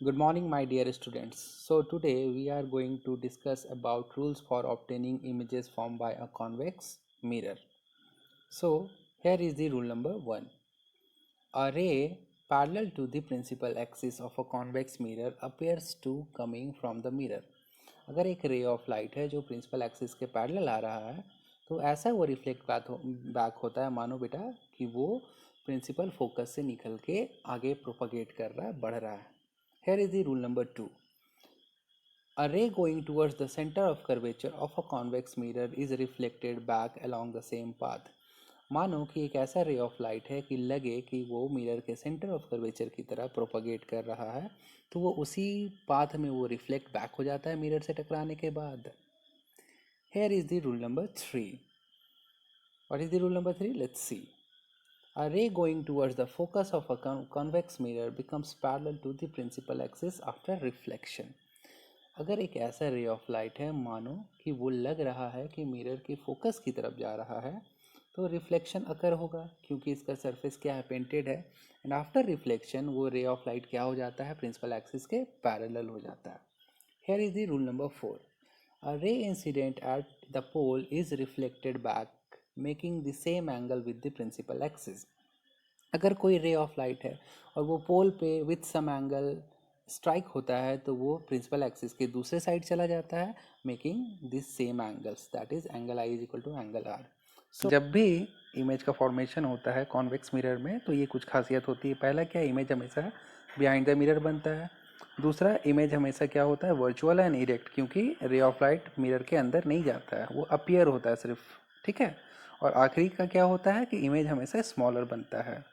Good morning, my dear students. So today we are going to discuss about rules for obtaining images formed by a convex mirror. So here is the rule number 1. A ray parallel to the principal axis of a convex mirror appears to coming from the mirror. अगर एक ray of light है जो principal axis के parallel आ रहा है तो ऐसा वो रिफ्लेक्ट बैक होता है, मानो बेटा कि वो प्रिंसिपल फोकस से निकल के आगे प्रोपगेट कर रहा है, बढ़ रहा है. Here is the rule number 2. A ray going towards the center of curvature of a convex mirror is reflected back along the same path. मानो कि एक ऐसा रे ऑफ लाइट है कि लगे कि वो मिरर के सेंटर ऑफ कर्वेचर की तरह प्रोपगेट कर रहा है, तो वो उसी पाथ में वो रिफ्लेक्ट बैक हो जाता है मिरर से टकराने के बाद. Here is the rule number 3. What is the rule number 3? Let's see. A ray going towards the focus of a convex mirror becomes parallel to the principal axis after reflection. अगर एक ऐसा ray of light है, मानो कि वो लग रहा है कि मिरर के फोकस की तरफ जा रहा है, तो रिफ्लेक्शन अकर होगा क्योंकि इसका सरफेस क्या है, पेंटेड है. एंड आफ्टर रिफ्लेक्शन वो रे ऑफ लाइट क्या हो जाता है, प्रिंसिपल एक्सिस के पैरेलल हो जाता है. Here is the rule number 4. A ray incident at the pole is reflected back making the same angle with the principal axis. अगर कोई रे ऑफ लाइट है और वो पोल पे विथ सम एंगल स्ट्राइक होता है तो वो प्रिंसिपल एक्सिस के दूसरे साइड चला जाता है, making this same angles, that is angle i is equal to angle r. So जब भी इमेज का फॉर्मेशन होता है कॉन्वेक्स मिरर में तो ये कुछ खासियत होती है. पहला क्या, इमेज हमेशा बिहाइंड द मिरर बनता है. दूसरा, इमेज हमेशा क्या होता है, वर्चुअल एंड इरेक्ट, क्योंकि रे ऑफ लाइट मिरर के अंदर नहीं जाता है, वो अपीयर होता है सिर्फ. ठीक है. और आखिरी का क्या होता है कि इमेज हमेशा स्मॉलर बनता है.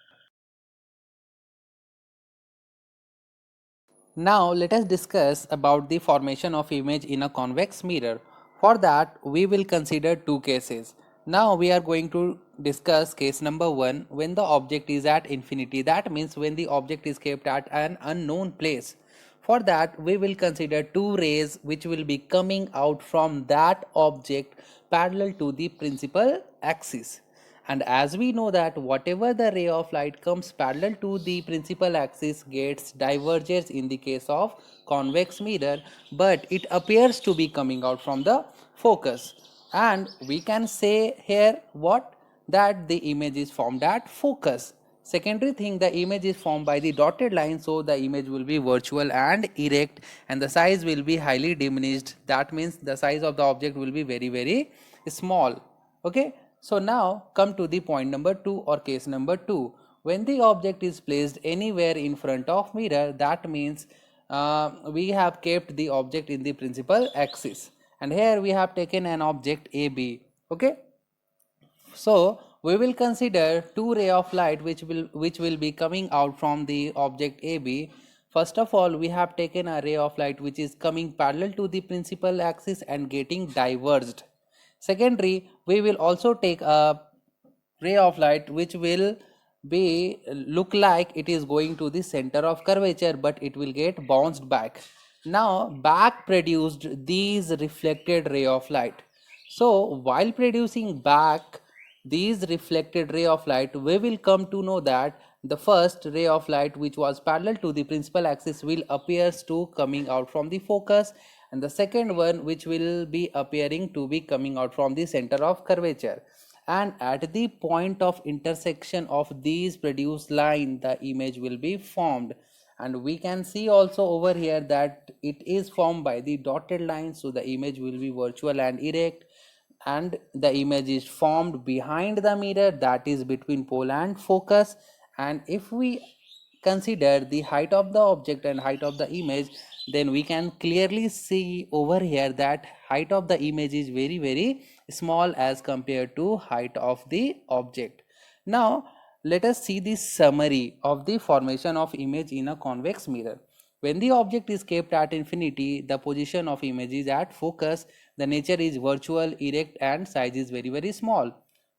Now let us discuss about the formation of image in a convex mirror. For that we will consider two cases. Now we are going to discuss case number 1, when the object is at infinity, that means when the object is kept at an unknown place. For that we will consider two rays which will be coming out from that object parallel to the principal axis. And as we know that whatever the ray of light comes parallel to the principal axis gets diverges in the case of convex mirror, but it appears to be coming out from the focus. And we can say here what, that the image is formed at focus. Secondary thing, the image is formed by the dotted line, so the image will be virtual and erect and the size will be highly diminished. That means the size of the object will be very small. Okay. So now come to the point number 2 or case number 2. When the object is placed anywhere in front of mirror, that means we have kept the object in the principal axis, and here we have taken an object AB. Okay. So we will consider two ray of light which will be coming out from the object AB. First of all, we have taken a ray of light which is coming parallel to the principal axis and getting diverged. Secondary, we will also take a ray of light which will be look like it is going to the center of curvature, but it will get bounced back. Now back produced these reflected ray of light. So while producing back these reflected ray of light, we will come to know that the first ray of light which was parallel to the principal axis will appears to coming out from the focus, and the second one which will be appearing to be coming out from the center of curvature. And at the point of intersection of these produced line, the image will be formed. And we can see also over here that it is formed by the dotted line, so the image will be virtual and erect, and the image is formed behind the mirror, that is between pole and focus. And if we consider the height of the object and height of the image, then we can clearly see over here that height of the image is very small as compared to height of the object. Now let us see the summary of the formation of image in a convex mirror. When the object is kept at infinity, the position of image is at focus, the nature is virtual, erect, and size is very small.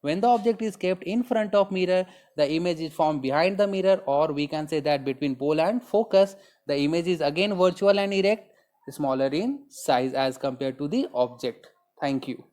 When the object is kept in front of mirror, the image is formed behind the mirror, or we can say that between pole and focus, the image is again virtual and erect, smaller in size as compared to the object. Thank you.